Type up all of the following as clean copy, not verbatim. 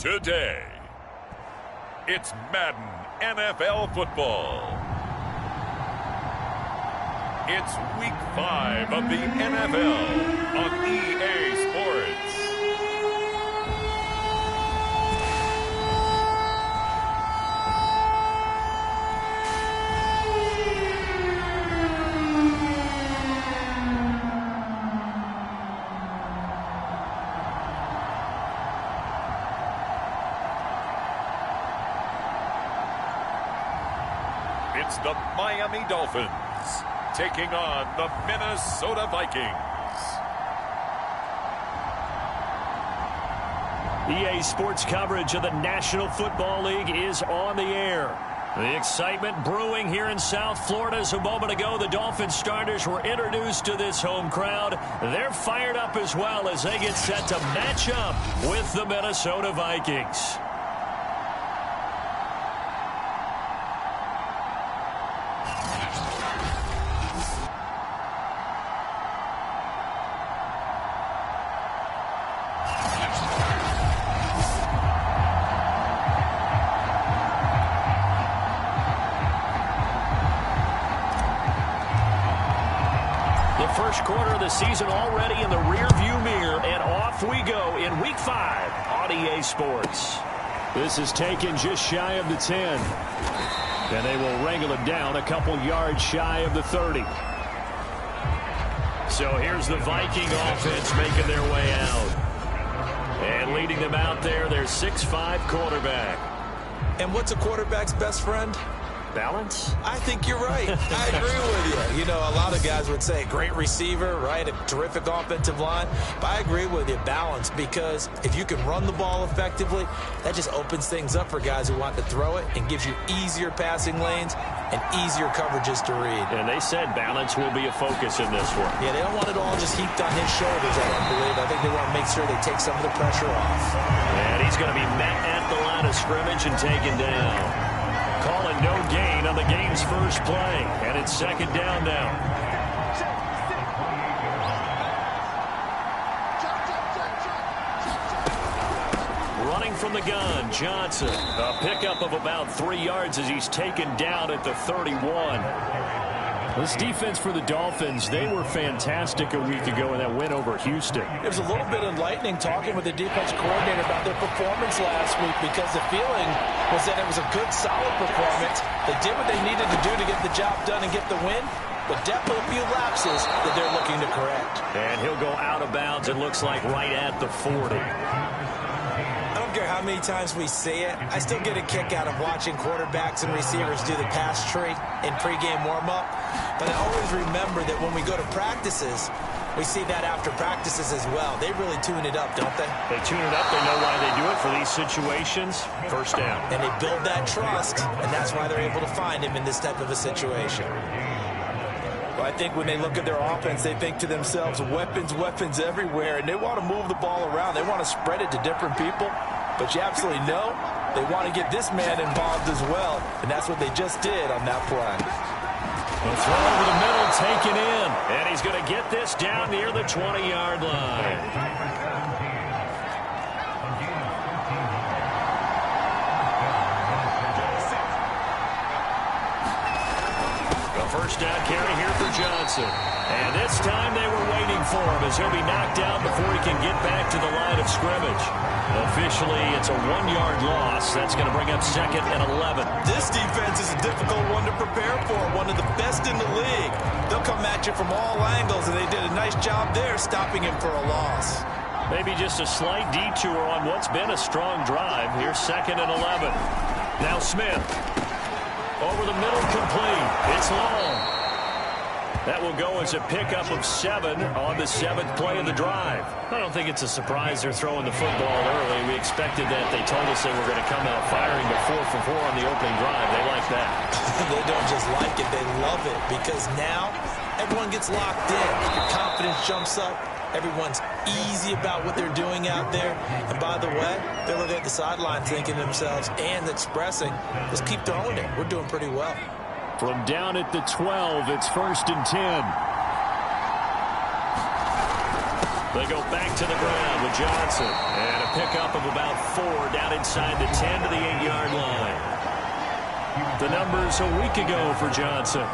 Today, it's Madden NFL football. It's Week 5 of the NFL on EA Sports. It's the Miami Dolphins taking on the Minnesota Vikings. EA Sports coverage of the National Football League is on the air. The excitement brewing here in South Florida. As a moment ago, the Dolphins starters were introduced to this home crowd. They're fired up as well as they get set to match up with the Minnesota Vikings. First quarter of the season already in the rearview mirror, and off we go in Week 5 on EA Sports. This is taken just shy of the 10, and they will wrangle it down a couple yards shy of the 30. So here's the Viking offense making their way out, and leading them out there, their 6'5" quarterback. And what's a quarterback's best friend? Balance? I think you're right. I agree with you. You know, a lot of guys would say great receiver, right? A terrific offensive line. But I agree with you, balance, because if you can run the ball effectively, that just opens things up for guys who want to throw it and gives you easier passing lanes and easier coverages to read. And they said balance will be a focus in this one. Yeah, they don't want it all just heaped on his shoulders, I don't believe. I think they want to make sure they take some of the pressure off. And he's going to be met at the line of scrimmage and taken down. Calling no gain on the game's first play, and it's second down now. Running from the gun, Johnson. A pickup of about 3 yards as he's taken down at the 31. This defense for the Dolphins, they were fantastic a week ago in that win over Houston. It was a little bit enlightening talking with the defense coordinator about their performance last week, because the feeling was that it was a good, solid performance. They did what they needed to do to get the job done and get the win, but definitely a few lapses that they're looking to correct. And he'll go out of bounds, it looks like, right at the 40. I don't care how many times we see it, I still get a kick out of watching quarterbacks and receivers do the pass tree in pregame warm-up. But I always remember that when we go to practices, we see that after practices as well. They really tune it up, don't they? They tune it up. They know why they do it for these situations. First down. And they build that trust, and that's why they're able to find him in this type of a situation. Well, I think when they look at their offense, they think to themselves, weapons, weapons everywhere, and they want to move the ball around. They want to spread it to different people, but you absolutely know they want to get this man involved as well, and that's what they just did on that play. The throw over the middle, taken in, and he's going to get this down near the 20-yard line. A first down carry here for Johnson. And this time they were waiting for him as he'll be knocked down before he can get back to the line of scrimmage. Officially, it's a 1-yard loss. That's going to bring up second and 11. This defense is a difficult one to prepare for, one of the best in the league. They'll come at you from all angles, and they did a nice job there stopping him for a loss. Maybe just a slight detour on what's been a strong drive. Here's second and 11. Now Smith. Over the middle, complete. It's long. That will go as a pickup of 7 on the 7th play of the drive. I don't think it's a surprise they're throwing the football early. We expected that. They told us they were going to come out firing the 4 for 4 on the opening drive. They like that. They don't just like it, they love it, because now everyone gets locked in. Your confidence jumps up. Everyone's easy about what they're doing out there. And by the way, they're looking at the sideline thinking to themselves and expressing, let's keep throwing it. We're doing pretty well. From down at the 12, it's first and 10. They go back to the ground with Johnson. And a pickup of about 4 down inside the 10 to the 8-yard line. The numbers a week ago for Johnson.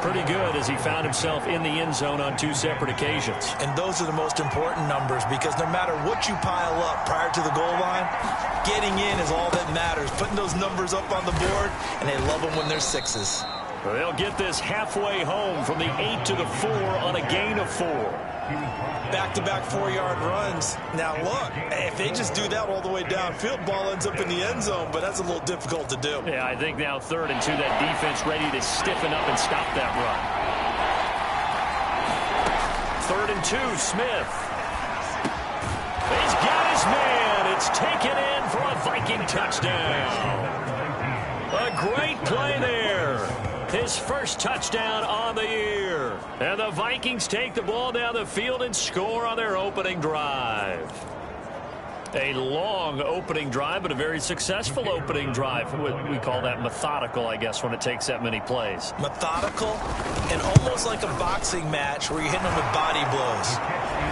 Pretty good as he found himself in the end zone on 2 separate occasions. And those are the most important numbers because no matter what you pile up prior to the goal line, getting in is all that matters. Putting those numbers up on the board, and they love them when they're 6s. They'll get this halfway home from the 8 to the 4 on a gain of 4. Back-to-back 4-yard runs. Now, look, if they just do that all the way downfield, ball ends up in the end zone, but that's a little difficult to do. Yeah, I think now 3rd and 2, that defense ready to stiffen up and stop that run. 3rd and 2, Smith. He's got his man. It's taken in for a Viking touchdown. A great play there. His first touchdown on the year. And the Vikings take the ball down the field and score on their opening drive. A long opening drive, but a very successful opening drive. We call that methodical, I guess, when it takes that many plays. Methodical and almost like a boxing match where you're hitting them with body blows.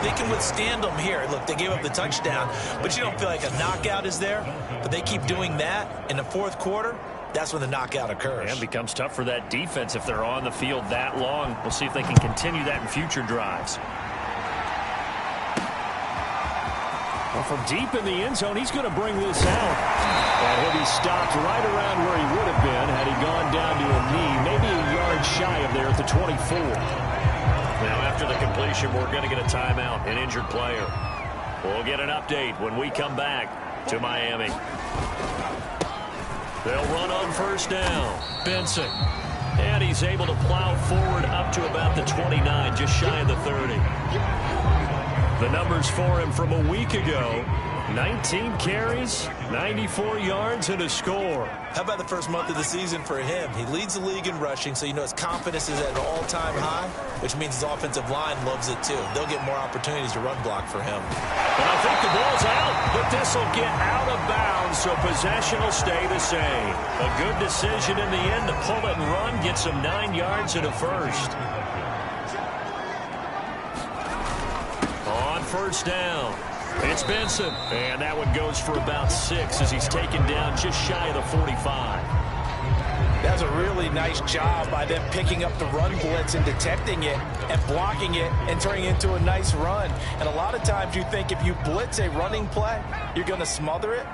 They can withstand them here. Look, they gave up the touchdown, but you don't feel like a knockout is there. But they keep doing that in the 4th quarter. That's when the knockout occurs. And it becomes tough for that defense if they're on the field that long. We'll see if they can continue that in future drives. Well, from deep in the end zone, he's going to bring this out. And he'll be stopped right around where he would have been had he gone down to a knee, maybe a yard shy of there at the 24. Now, after the completion, we're going to get a timeout, an injured player. We'll get an update when we come back to Miami. They'll run on 1st down. Benson. And he's able to plow forward up to about the 29, just shy of the 30. The numbers for him from a week ago: 19 carries, 94 yards, and a score. How about the first month of the season for him? He leads the league in rushing, so you know his confidence is at an all-time high, which means his offensive line loves it too. They'll get more opportunities to run block for him. And I think the ball's out, but this will get out of bounds, so possession will stay the same. A good decision in the end to pull it and run, get some 9 yards and a first. On 1st down, it's Benson. And that one goes for about 6 as he's taken down just shy of the 45. That's a really nice job by them picking up the run blitz and detecting it and blocking it and turning it into a nice run. And a lot of times you think if you blitz a running play, you're going to smother it.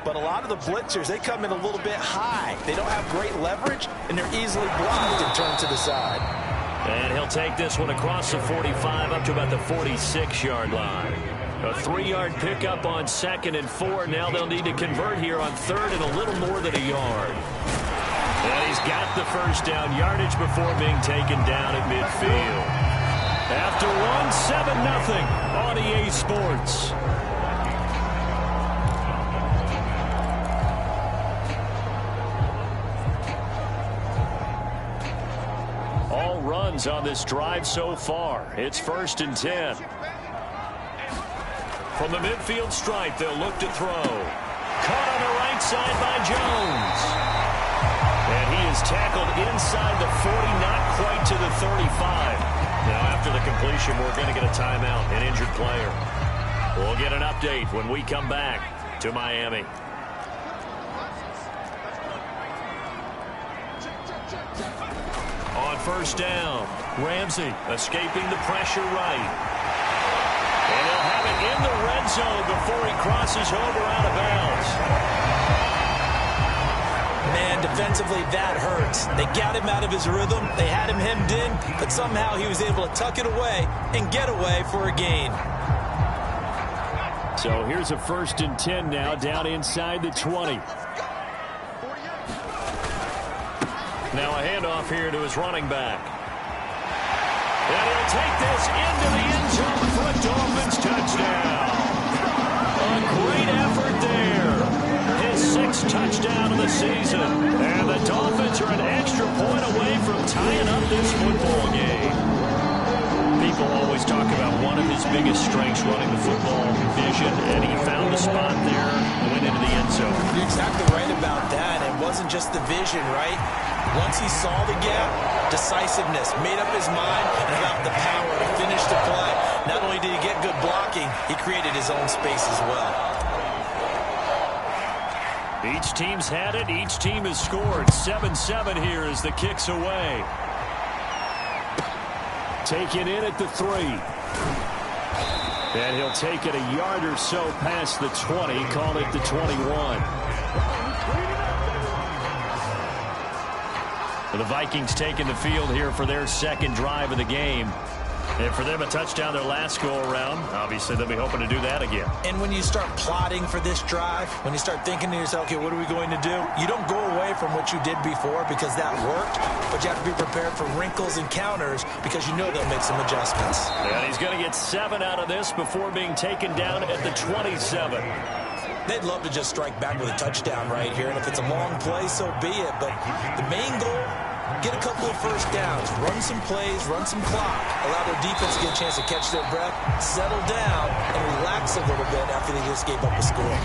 But a lot of the blitzers, they come in a little bit high. They don't have great leverage, and they're easily blocked and turned to the side. And he'll take this one across the 45 up to about the 46-yard line. A 3-yard pickup on 2nd and 4. Now they'll need to convert here on 3rd and a little more than a yard. And he's got the first down yardage before being taken down at midfield. After one, 7-0 on EA Sports. All runs on this drive so far. It's 1st and 10. From the midfield stripe, they'll look to throw. Caught on the right side by Jones. And he is tackled inside the 40, not quite to the 35. Now, after the completion, we're going to get a timeout, an injured player. We'll get an update when we come back to Miami. On 1st down, Ramsey escaping the pressure right. And he'll have it in the red zone before he crosses over out of bounds. Man, defensively, that hurts. They got him out of his rhythm. They had him hemmed in, but somehow he was able to tuck it away and get away for a gain. So here's a 1st and 10 now, down inside the 20. Now a handoff here to his running back. And he'll take this into the end zone for a Dolphins touchdown. A great effort there. His 6th touchdown of the season. And the Dolphins are an extra point away from tying up this football game. People always talk about one of his biggest strengths running the football, vision, and he found a spot there and went into the end zone. You're exactly right about that. It wasn't just the vision, right? Once he saw the gap, decisiveness, made up his mind, and about the power to finish the play. Not only did he get good block, blocking, he created his own space as well. Each team's had it. Each team has scored. 7-7 here as the kick's away. Taken in at the 3. And he'll take it a yard or so past the 20. Call it the 21. The Vikings taking the field here for their second drive of the game. And for them, a touchdown their last go-around. Obviously, they'll be hoping to do that again. And when you start plotting for this drive, when you start thinking to yourself, okay, what are we going to do? You don't go away from what you did before because that worked, but you have to be prepared for wrinkles and counters because you know they'll make some adjustments. And he's going to get 7 out of this before being taken down at the 27. They'd love to just strike back with a touchdown right here, and if it's a long play, so be it. But the main goal, get a couple of first downs, run some plays, run some clock, allow their defense to get a chance to catch their breath, settle down, and relax a little bit after they just gave up a score.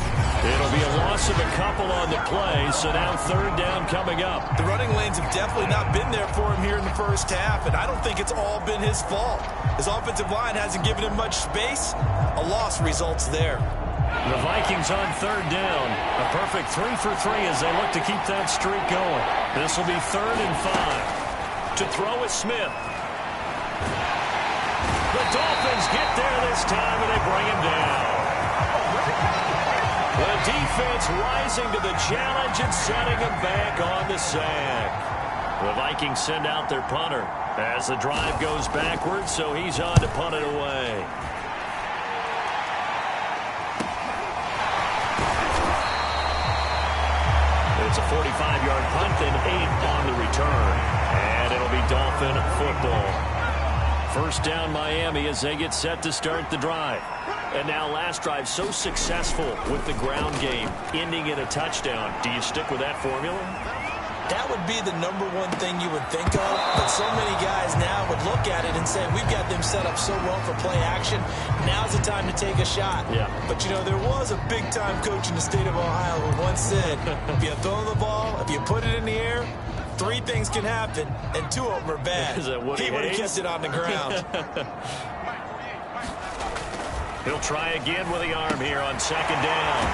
It'll be a loss of a couple on the play, so now third down coming up. The running lanes have definitely not been there for him here in the first half, and I don't think it's all been his fault. His offensive line hasn't given him much space. A loss results there. The Vikings on third down. A perfect 3 for 3 as they look to keep that streak going. This will be 3rd and 5. To throw is Smith. The Dolphins get there this time, and they bring him down. The defense rising to the challenge and setting him back on the sack. The Vikings send out their punter as the drive goes backwards, so he's on to punt it away. It's a 45-yard punt and 8 on the return. And it'll be Dolphin football. First down Miami as they get set to start the drive. And now last drive so successful with the ground game, ending in a touchdown. Do you stick with that formula? That would be the #1 thing you would think of, but so many guys now would look at it and say, we've got them set up so well for play action, now's the time to take a shot. Yeah. But, you know, there was a big-time coach in the state of Ohio who once said, if you throw the ball, if you put it in the air, 3 things can happen, and 2 of them are bad. Is that what he would have kept it on the ground. He'll try again with the arm here on second down.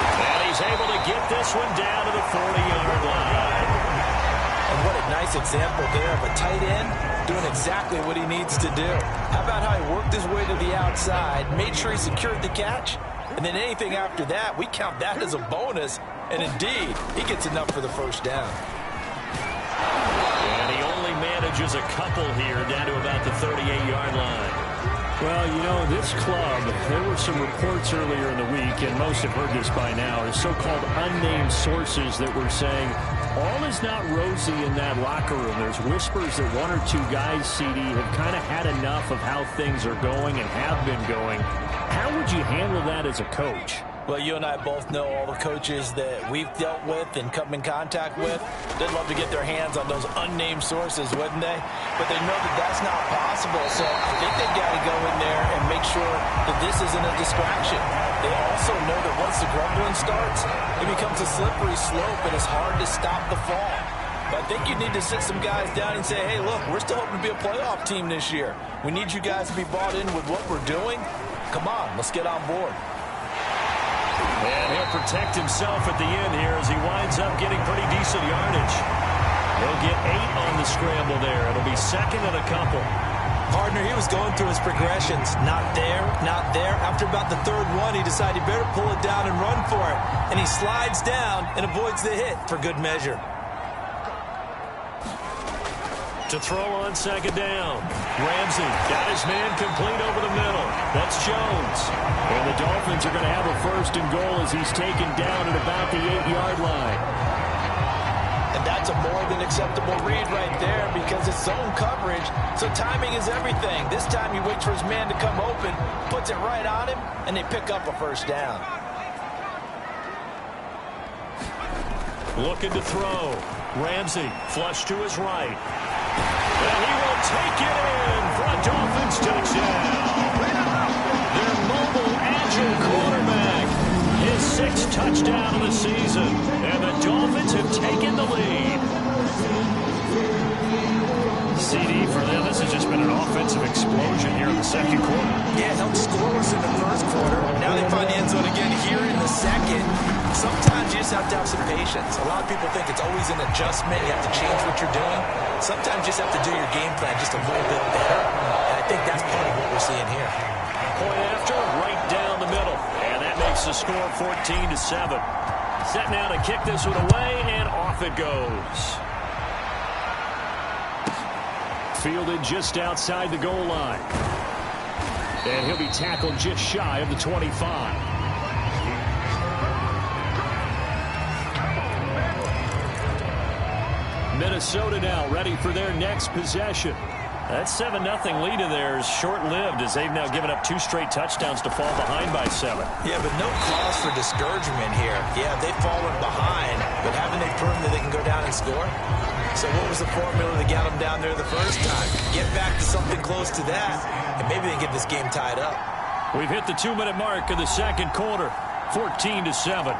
And he's able to get this one down to the 40-yard line. And what a nice example there of a tight end doing exactly what he needs to do. How about how he worked his way to the outside, made sure he secured the catch, and then anything after that, we count that as a bonus. And indeed, he gets enough for the first down. And he only manages a couple here down to about the 38-yard line. Well, you know, this club, there were some reports earlier in the week, and most have heard this by now, are so-called unnamed sources that were saying all is not rosy in that locker room. There's whispers that 1 or 2 guys, CD, have kind of had enough of how things are going and have been going. How would you handle that as a coach? Well, you and I both know all the coaches that we've dealt with and come in contact with. They'd love to get their hands on those unnamed sources, wouldn't they? But they know that that's not possible, so I think they've got to go in there and make sure that this isn't a distraction. They also know that once the grumbling starts, it becomes a slippery slope, and it's hard to stop the fall. But I think you need to sit some guys down and say, hey, look, we're still hoping to be a playoff team this year. We need you guys to be bought in with what we're doing. Come on, let's get on board. And he'll protect himself at the end here as he winds up getting pretty decent yardage. He'll get 8 on the scramble there. It'll be 2nd and a couple. Partner, he was going through his progressions. Not there, not there. After about the 3rd one, he decided he better pull it down and run for it. And he slides down and avoids the hit for good measure. To throw on second down. Ramsey got his man complete over the middle. That's Jones. And the Dolphins are going to have a 1st and goal as he's taken down at about the 8-yard line. And that's a more than acceptable read right there because it's zone coverage, so timing is everything. This time he waits for his man to come open, puts it right on him, and they pick up a 1st down. Looking to throw. Ramsey flush to his right. And he will take it in for a Dolphins touchdown. Their mobile, agile quarterback. His 6th touchdown of the season. And the Dolphins have taken the lead. CD, for them, this has just been an offensive explosion here in the 2nd quarter. Yeah, held scoreless in the first quarter. Now they find the end zone again here in the second. Sometimes you just have to have some patience. A lot of people think it's always an adjustment. You have to change what you're doing. Sometimes you just have to do your game plan just a little bit better. And I think that's part of what we're seeing here. Point after, right down the middle. And that makes the score 14-7. Set now to kick this one away, and off it goes. Fielded just outside the goal line. And he'll be tackled just shy of the 25. Minnesota now ready for their next possession. That 7-0 lead of theirs short-lived as they've now given up 2 straight touchdowns to fall behind by 7. Yeah, but no cause for discouragement here. Yeah, they've fallen behind, but haven't they proven that they can go down and score? So what was the formula that got them down there the first time? Get back to something close to that, and maybe they can get this game tied up. We've hit the 2-minute mark of the second quarter, 14-7.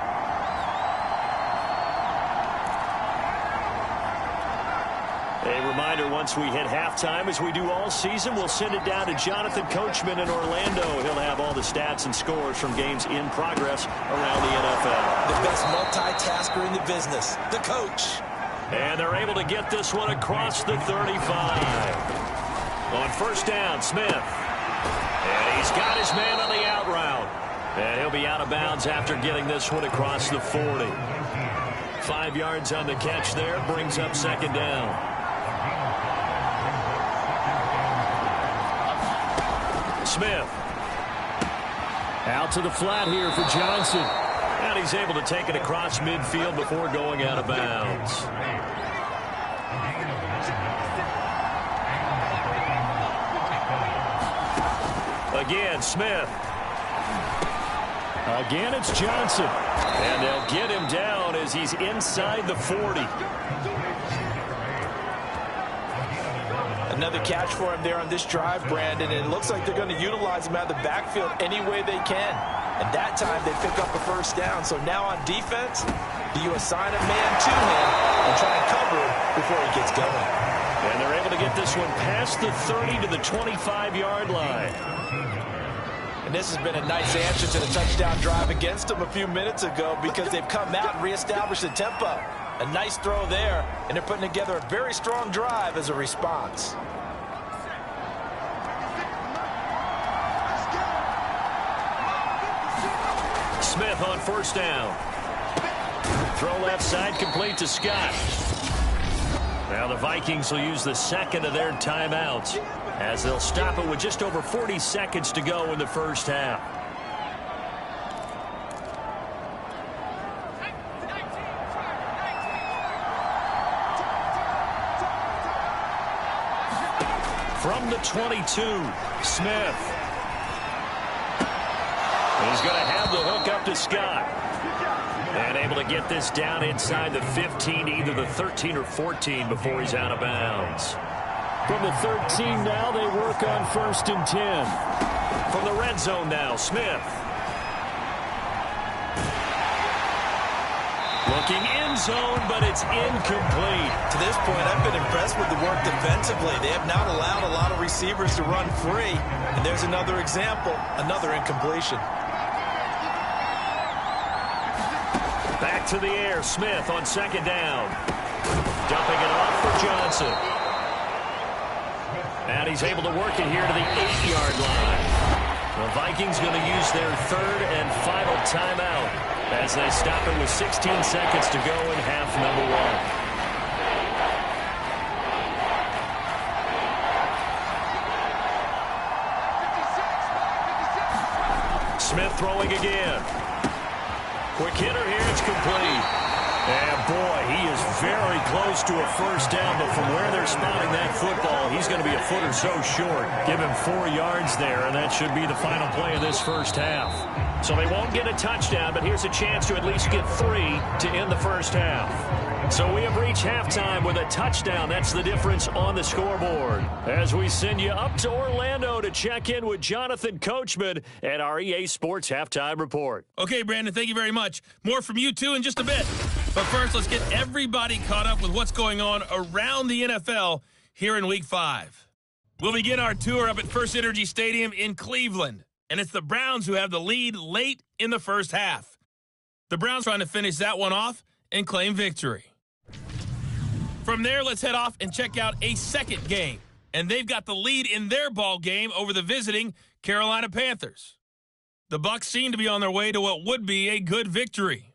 A reminder, once we hit halftime, as we do all season, we'll send it down to Jonathan Coachman in Orlando. He'll have all the stats and scores from games in progress around the NFL. The best multitasker in the business, the coach. And they're able to get this one across the 35. On first down, Smith. And he's got his man on the out route. And he'll be out of bounds after getting this one across the 40. 5 yards on the catch there, brings up second down. Smith. Out to the flat here for Johnson. And he's able to take it across midfield before going out of bounds. Again, Smith. Again, it's Johnson. And they'll get him down as he's inside the 40. Another catch for him there on this drive, Brandon, and it looks like they're going to utilize him out of the backfield any way they can. And that time they pick up a first down. So now on defense, do you assign a man to him and try and cover him before he gets going? And they're able to get this one past the 30 to the 25-yard line. And this has been a nice answer to the touchdown drive against them a few minutes ago because they've come out and reestablished the tempo. A nice throw there, and they're putting together a very strong drive as a response. Smith on first down. Throw left side, complete to Scott. Now the Vikings will use the second of their timeouts as they'll stop it with just over 40 seconds to go in the first half. From the 22, Smith. He's going to have the hook up to Scott. And able to get this down inside the 15, either the 13 or 14 before he's out of bounds. From the 13 now, they work on first and 10. From the red zone now, Smith. Looking end zone, but it's incomplete. To this point, I've been impressed with the work defensively. They have not allowed a lot of receivers to run free. And there's another example, another incompletion. Back to the air, Smith on second down. Dumping it off for Johnson. And he's able to work it here to the 8-yard line. The Vikings going to use their third and final timeout as they stop it with 16 seconds to go in half number 1. Smith throwing again. Quick hitter here, it's complete. And boy, he is very close to a first down, but from where they're spotting that football, he's going to be a foot or so short. Give him 4 yards there, and that should be the final play of this first half. So they won't get a touchdown, but here's a chance to at least get 3 to end the first half. So we have reached halftime with a touchdown. That's the difference on the scoreboard. As we send you up to Orlando to check in with Jonathan Coachman at our EA Sports Halftime Report. Okay, Brandon, thank you very much. More from you, too, in just a bit. But first, let's get everybody caught up with what's going on around the NFL here in Week 5. We'll begin our tour up at First Energy Stadium in Cleveland, and it's the Browns who have the lead late in the first half. The Browns trying to finish that one off and claim victory. From there, let's head off and check out a second game, and they've got the lead in their ball game over the visiting Carolina Panthers. The Bucs seem to be on their way to what would be a good victory.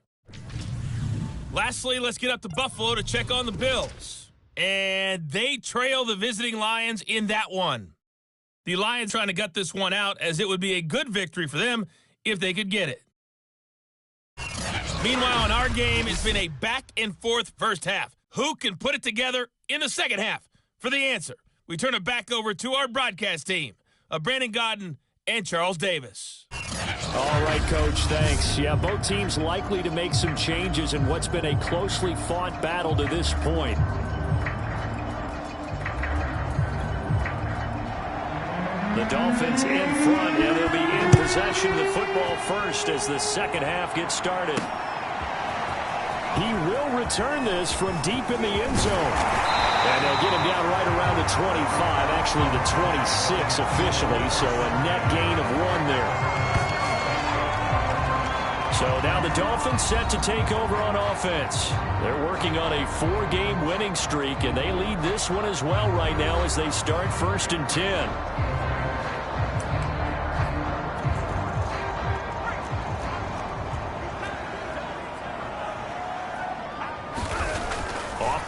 Lastly, let's get up to Buffalo to check on the Bills. And they trail the visiting Lions in that one. The Lions trying to gut this one out, as it would be a good victory for them if they could get it. Meanwhile, in our game, it's been a back-and-forth first half. Who can put it together in the second half? For the answer, we turn it back over to our broadcast team of Brandon Godden and Charles Davis. All right, Coach, thanks. Yeah, both teams likely to make some changes in what's been a closely fought battle to this point. The Dolphins in front, and they'll be in possession of the football first as the second half gets started. He will return this from deep in the end zone. And they'll get him down right around the 25, actually the 26 officially, so a net gain of 1 there. So now the Dolphins set to take over on offense. They're working on a 4-game winning streak, and they lead this one as well right now as they start 1st and 10.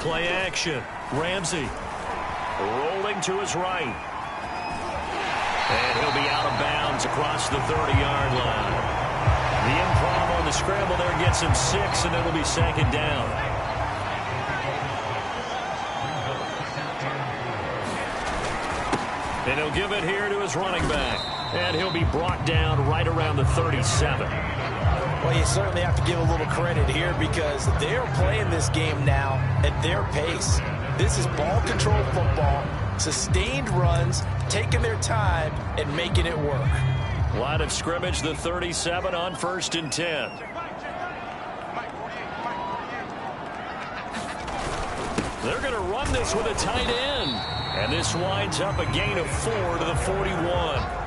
Play action. Ramsey rolling to his right. And he'll be out of bounds across the 30-yard line. The improv on the scramble there gets him 6, and it'll be 2nd down. And he'll give it here to his running back. And he'll be brought down right around the 37. Well, you certainly have to give a little credit here because they're playing this game now at their pace. This is ball control football, sustained runs, taking their time and making it work. Line of scrimmage, the 37 on 1st and 10. They're going to run this with a tight end. And this winds up a gain of 4 to the 41.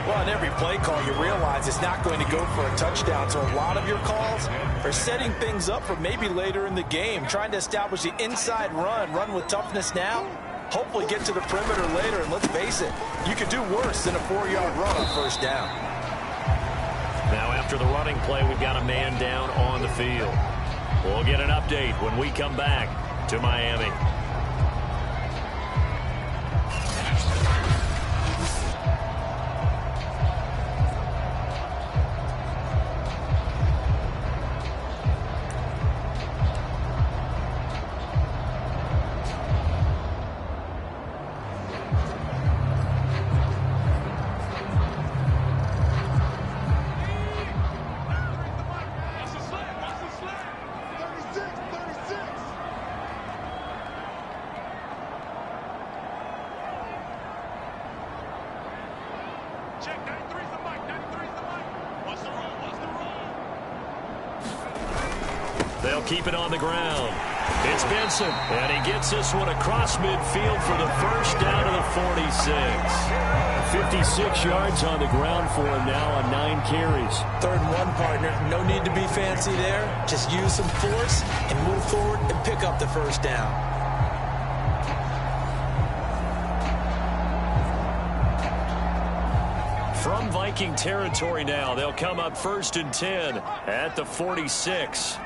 Well, in every play call, you realize it's not going to go for a touchdown. So a lot of your calls are setting things up for maybe later in the game, trying to establish the inside run with toughness now, hopefully get to the perimeter later. And let's face it, you could do worse than a 4-yard run on 1st down. Now after the running play, we've got a man down on the field. We'll get an update when we come back to Miami. They'll keep it on the ground. It's Benson, and he gets this one across midfield for the 1st down to the 46. 56 yards on the ground for him now on 9 carries. 3rd and 1, partner. No need to be fancy there. Just use some force and move forward and pick up the 1st down. From Viking territory now, they'll come up 1st and 10 at the 46.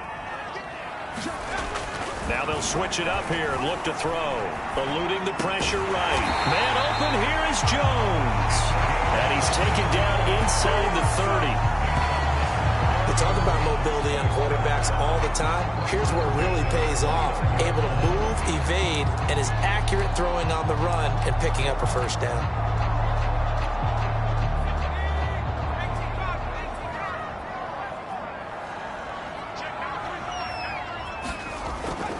Now they'll switch it up here and look to throw. Eluding the pressure right. Man open, here is Jones. And he's taken down inside the 30. We talk about mobility on quarterbacks all the time. Here's where it really pays off. Able to move, evade, and is accurate throwing on the run and picking up a 1st down.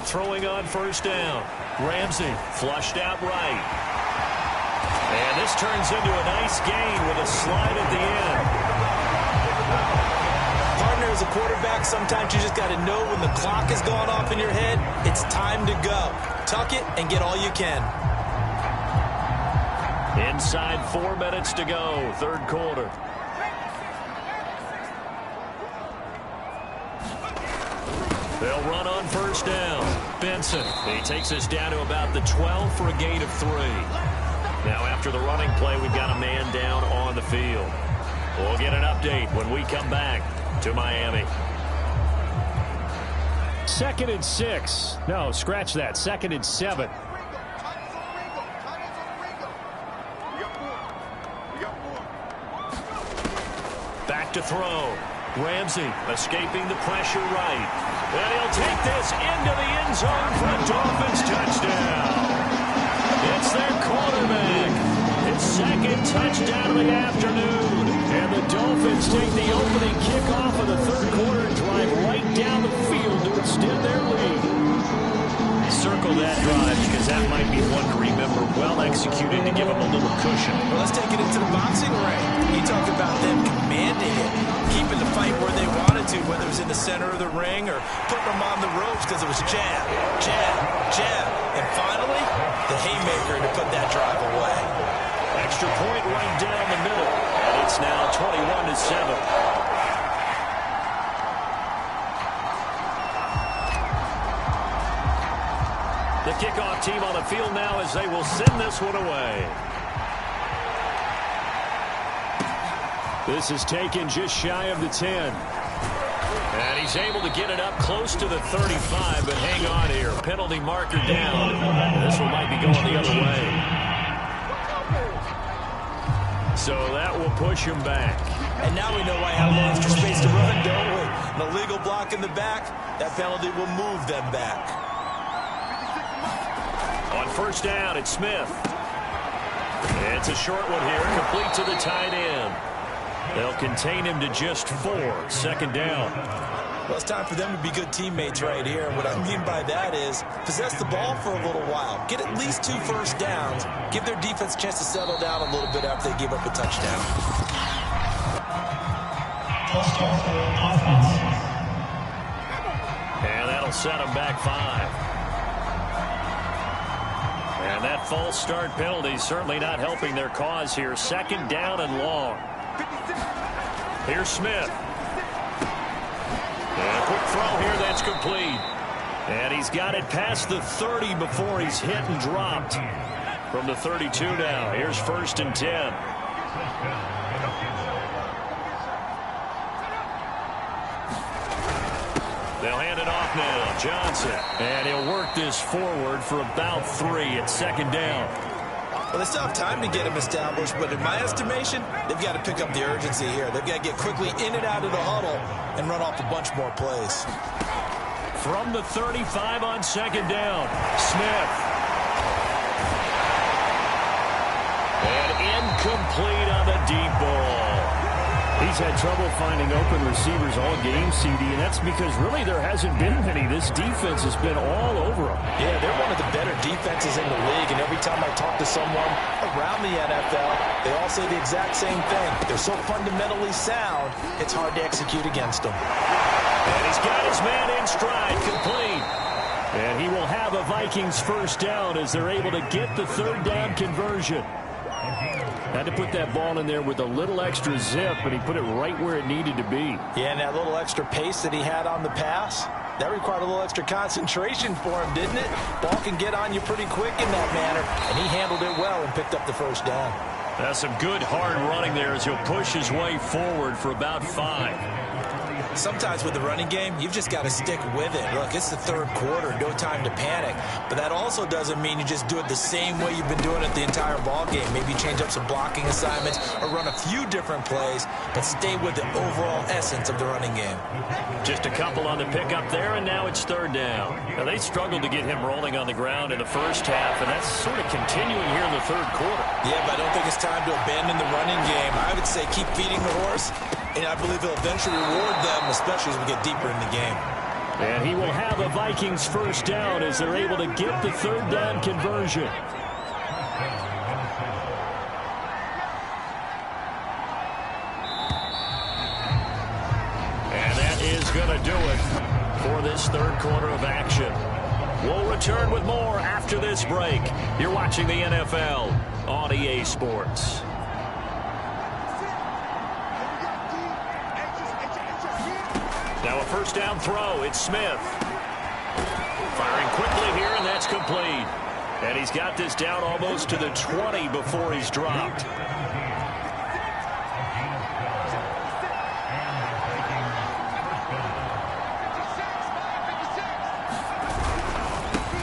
Throwing on 1st down. Ramsey flushed out right. And this turns into a nice gain with a slide at the end. Partner, as a quarterback, sometimes you just got to know when the clock has gone off in your head, it's time to go. Tuck it and get all you can. Inside 4 minutes to go, third quarter. They'll run on first down. Benson, he takes us down to about the 12 for a gain of 3. Now after the running play, we've got a man down on the field. We'll get an update when we come back to Miami. 2nd and 6. No, scratch that. 2nd and 7. Back to throw. Ramsey escaping the pressure right. And he'll take this into the end zone for a Dolphins touchdown. It's their quarterback. His 2nd touchdown of the afternoon. And the Dolphins take the opening kickoff of the third quarter and drive right down the field to extend their lead. Circle that drive because that might be one to remember. Well executed to give them a little cushion. Well, let's take it into the boxing ring. You talk about them commanding it, keeping the fight where they wanted to, whether it was in the center of the ring or putting them on the ropes because it was jab, jab, jab. And finally, the haymaker to put that drive away. Extra point right down the middle. And it's now 21-7. The kickoff team on the field now as they will send this one away. This is taken just shy of the 10. And he's able to get it up close to the 35, but hang on here. Penalty marker down. This one might be going the other way. So that will push him back. And now we know why I have a little extra space to run, don't we? An illegal block in the back. That penalty will move them back. On first down, it's Smith. It's a short one here, complete to the tight end. They'll contain him to just 4, 2nd down. Well, it's time for them to be good teammates right here. And what I mean by that is possess the ball for a little while. Get at least 2 first downs. Give their defense a chance to settle down a little bit after they give up a touchdown. And that'll set them back 5. And that false start penalty certainly not helping their cause here. 2nd down and long. Here's Smith. And a quick throw here that's complete. And he's got it past the 30 before he's hit and dropped. From the 32 now. Here's 1st and 10. They'll hand it off now. Johnson. And he'll work this forward for about 3 at 2nd down. Well, they still have time to get him established, but in my estimation, they've got to pick up the urgency here. They've got to get quickly in and out of the huddle and run off a bunch more plays. From the 35 on 2nd down, Smith. And incomplete on the deep ball. He's had trouble finding open receivers all game, CD, and that's because really there hasn't been many. This defense has been all over them. Yeah, they're one of the better defenses in the league, and every time I talk to someone around the NFL, they all say the exact same thing. They're so fundamentally sound, it's hard to execute against them. And he's got his man in stride, complete. And he will have a Vikings first down as they're able to get the 3rd down conversion. Had to put that ball in there with a little extra zip, but he put it right where it needed to be. Yeah, and that little extra pace that he had on the pass, that required a little extra concentration for him, didn't it? Ball can get on you pretty quick in that manner, and he handled it well and picked up the first down. That's some good hard running there as he'll push his way forward for about 5. Sometimes with the running game, you've just got to stick with it. Look, it's the 3rd quarter, no time to panic. But that also doesn't mean you just do it the same way you've been doing it the entire ball game. Maybe change up some blocking assignments or run a few different plays, but stay with the overall essence of the running game. Just a couple on the pickup there, and now it's 3rd down. Now, they struggled to get him rolling on the ground in the first half, and that's sort of continuing here in the 3rd quarter. Yeah, but I don't think it's time to abandon the running game. I would say keep feeding the horse, and I believe he'll eventually reward them, especially as we get deeper in the game. And he will have a Vikings first down as they're able to get the 3rd down conversion. And that is going to do it for this 3rd quarter of action. We'll return with more after this break. You're watching the NFL on EA Sports. Now a first down throw. It's Smith. Firing quickly here, and that's complete. And he's got this down almost to the 20 before he's dropped.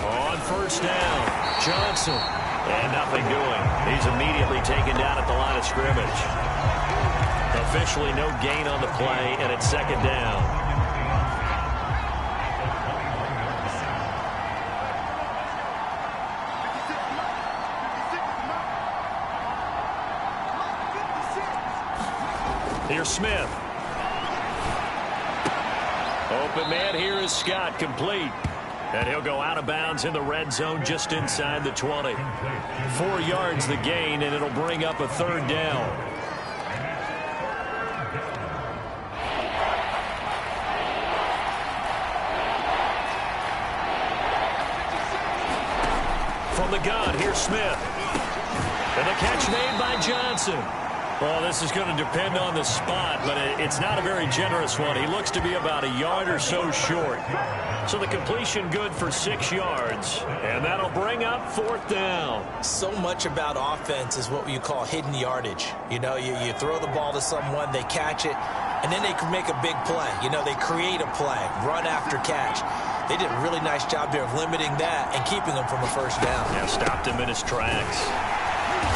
On first down, Johnson. And nothing doing. He's immediately taken down at the line of scrimmage. Officially no gain on the play, and it's second down. Here's Smith. Open man here is Scott, complete. And he'll go out of bounds in the red zone just inside the 20. 4 yards the gain, and it'll bring up a third down. From the gun, here's Smith. And the catch made by Johnson. Well, this is going to depend on the spot, but it's not a very generous one. He looks to be about a yard or so short. So the completion good for 6 yards, and that'll bring up fourth down. So much about offense is what you call hidden yardage. You know, you throw the ball to someone, they catch it, and then they can make a big play. You know, they create a play, run after catch. They did a really nice job there of limiting that and keeping him from a first down. Yeah, stopped him in his tracks.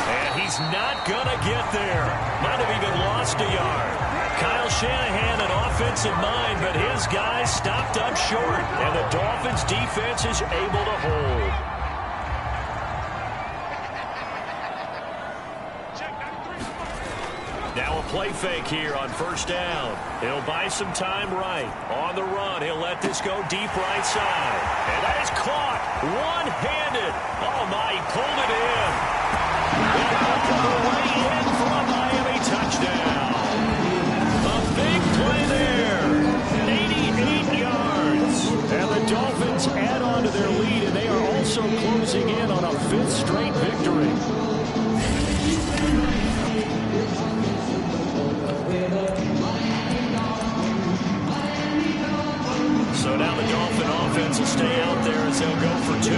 And he's not going to get there. Might have even lost a yard. Kyle Shanahan, an offensive mind, but his guys stopped up short. And the Dolphins' defense is able to hold. Now a play fake here on first down. He'll buy some time right. On the run, he'll let this go deep right side. And that is caught one-handed. Oh, my, he pulled it in. Way in for a Miami touchdown. A big play there. 88 yards. And the Dolphins add on to their lead, and they are also closing in on a 5th straight victory. So now the Dolphin offense will stay out there as they'll go for 2.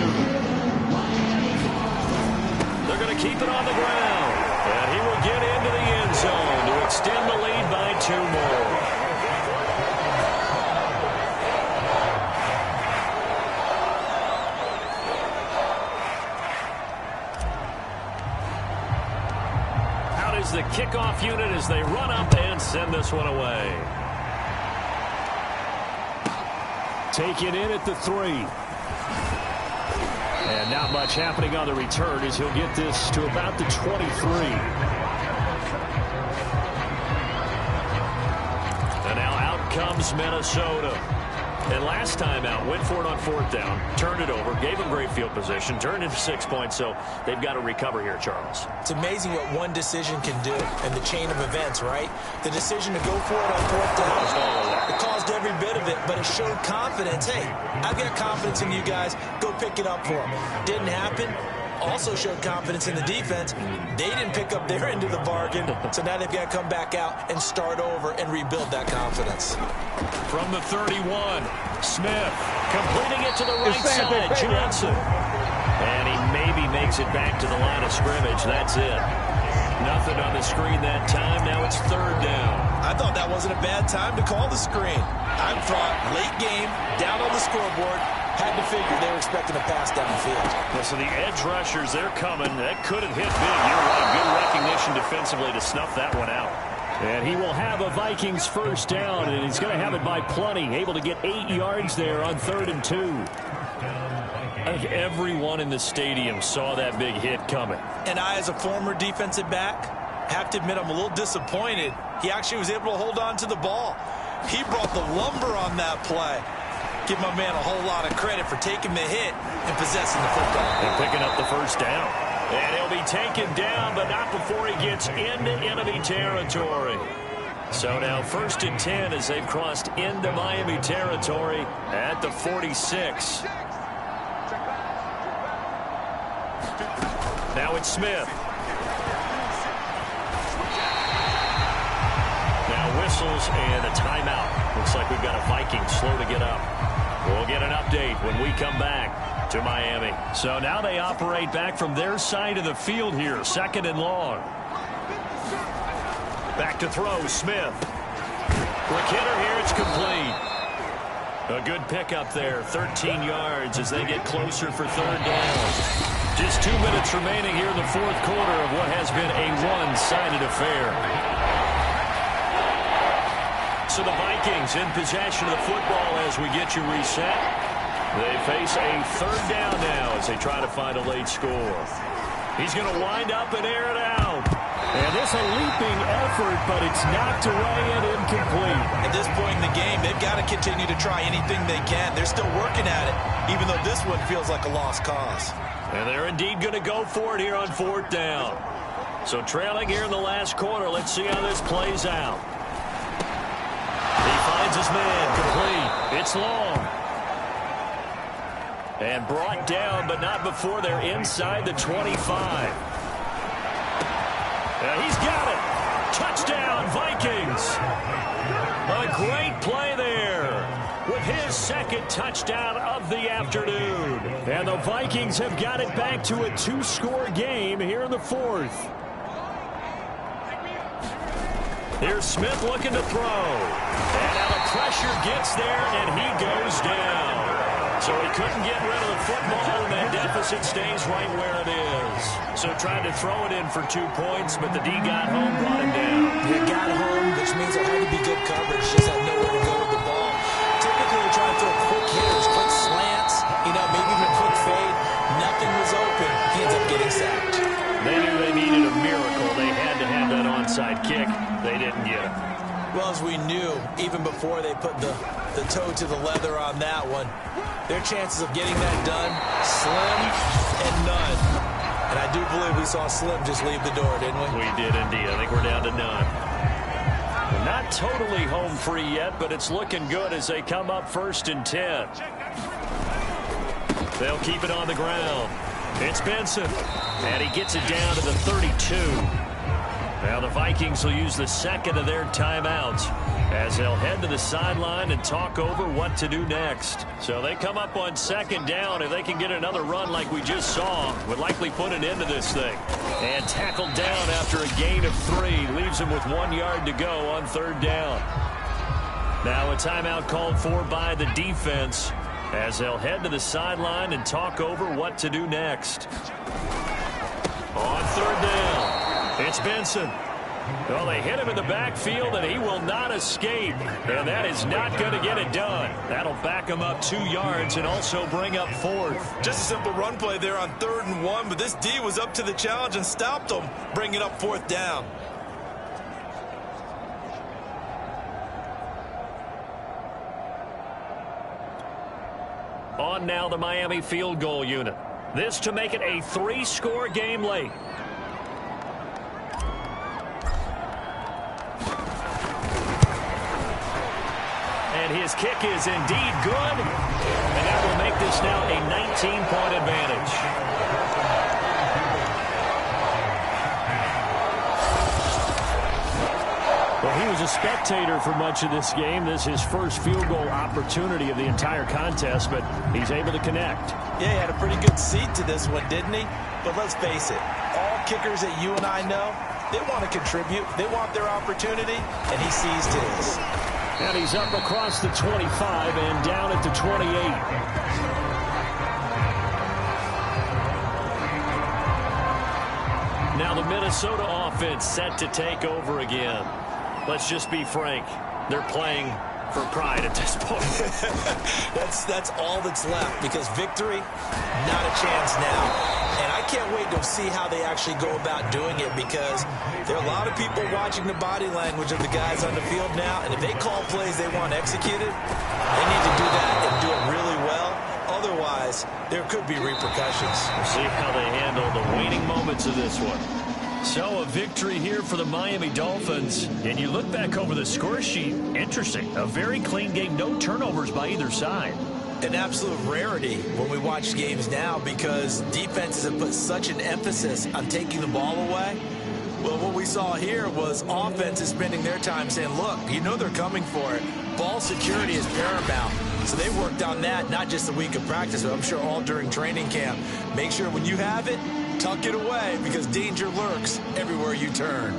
They're going to keep it on the ground. And he will get into the end zone to extend the lead by 2 more. Out is the kickoff unit as they run up and send this one away. Taken in at the 3. And not much happening on the return as he'll get this to about the 23. And now out comes Minnesota. And last time out, went for it on 4th down, turned it over, gave them great field position, turned into 6 points, so they've got to recover here, Charles. It's amazing what one decision can do in the chain of events, right? The decision to go for it on 4th down, it caused every bit of it, but it showed confidence. Hey, I've got confidence in you guys. Go pick it up for them. Didn't happen. Also showed confidence in the defense. They didn't pick up their end of the bargain, so now they've got to come back out and start over and rebuild that confidence. From the 31, Smith completing it to the right side, Johnson. And he maybe makes it back to the line of scrimmage. That's it. Nothing on the screen that time. Now it's 3rd down. I thought that wasn't a bad time to call the screen. I thought late game, down on the scoreboard, had to figure they were expecting a pass downfield. Well, so the edge rushers, they're coming. That could have hit big. You're right. Good recognition defensively to snuff that one out. And he will have a Vikings first down, and he's going to have it by plenty. Able to get 8 yards there on 3rd and 2. I think everyone in the stadium saw that big hit coming. And I, as a former defensive back, have to admit I'm a little disappointed. He actually was able to hold on to the ball. He brought the lumber on that play. Give my man a whole lot of credit for taking the hit and possessing the football. And picking up the first down. And he'll be taken down, but not before he gets into enemy territory. So now 1st and 10 as they've crossed into Miami territory at the 46. Now it's Smith. officials and a timeout. Looks like we've got a Vikings slow to get up. We'll get an update when we come back to Miami. So now they operate back from their side of the field here. 2nd and long. Back to throw, Smith. Quick hitter here, it's complete. A good pickup there, 13 yards as they get closer for 3rd down. Just 2 minutes remaining here in the 4th quarter of what has been a one-sided affair. So the Vikings in possession of the football as we get you reset. They face a 3rd down now as they try to find a late score. He's going to wind up and air it out. And this a leaping effort, but it's knocked away and incomplete. At this point in the game, they've got to continue to try anything they can. They're still working at it, even though this one feels like a lost cause. And they're indeed going to go for it here on 4th down. So trailing here in the last quarter, let's see how this plays out. He finds his man, complete. It's long. And brought down, but not before they're inside the 25. He's got it. Touchdown, Vikings. A great play there with his 2nd touchdown of the afternoon. And the Vikings have got it back to a 2-score game here in the 4th. Here's Smith looking to throw. And now the pressure gets there, and he goes down. So he couldn't get rid of the football, and that deficit stays right where it is. So tried to throw it in for 2 points, but the D got home, brought him down. He got home, which means there had to be good coverage. Just had nowhere to go with the ball. Typically, they try to throw quick hitters, quick slants, maybe even a quick fade. Nothing was open. He ends up getting sacked. They knew they needed a miracle. They had to have that onside kick. They didn't get it. Well, as we knew, even before they put the toe to the leather on that one, their chances of getting that done, slim and none. And I do believe we saw Slim just leave the door, didn't we? We did indeed. I think we're down to none. Not totally home free yet, but it's looking good as they come up 1st and 10. They'll keep it on the ground. It's Benson. And he gets it down to the 32. Now the Vikings will use the 2nd of their timeouts as they'll head to the sideline and talk over what to do next. So they come up on 2nd down. If they can get another run like we just saw, would likely put an end to this thing. And tackled down after a gain of 3. Leaves him with 1 yard to go on 3rd down. Now a timeout called for by the defense as they'll head to the sideline and talk over what to do next. On 3rd down. It's Benson. Well, they hit him in the backfield, and he will not escape. And that is not going to get it done. That'll back him up 2 yards and also bring up 4th. Just a simple run play there on 3rd and 1, but this D was up to the challenge and stopped him, bringing up 4th down. On now the Miami field goal unit. This to make it a 3-score game late. And his kick is indeed good. And that will make this now a 19-point advantage. Well, he was a spectator for much of this game. This is his first field goal opportunity of the entire contest, but he's able to connect. Yeah, he had a pretty good seat to this one, didn't he? But let's face it, all kickers that you and I know, they want to contribute. They want their opportunity, and he seized his. And he's up across the 25 and down at the 28. Now the Minnesota offense set to take over again. Let's just be frank. They're playing for pride at this point. That's all that's left, because victory, not a chance now. And I can't wait to see how they actually go about doing it, because there are a lot of people watching the body language of the guys on the field now, and if they call plays they want executed, they need to do that and do it really well. Otherwise, there could be repercussions. We'll see how they handle the waning moments of this one. So a victory here for the Miami Dolphins. And you look back over the score sheet, interesting. A very clean game, no turnovers by either side. An absolute rarity when we watch games now, because defenses have put such an emphasis on taking the ball away. Well, what we saw here was offenses spending their time saying, look, you know they're coming for it. Ball security is paramount. So they worked on that, not just a week of practice, but I'm sure all during training camp. Make sure when you have it, tuck it away because danger lurks everywhere you turn.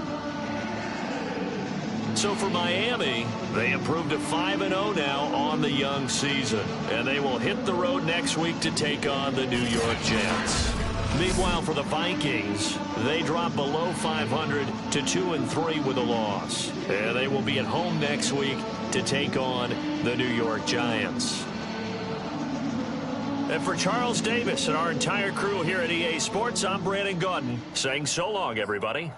So for Miami, they improved to 5-0 now on the young season. And they will hit the road next week to take on the New York Jets. Meanwhile, for the Vikings, they drop below 500 to 2-3 with a loss. And they will be at home next week to take on the New York Giants. And for Charles Davis and our entire crew here at EA Sports, I'm Brandon Gaudin saying so long, everybody.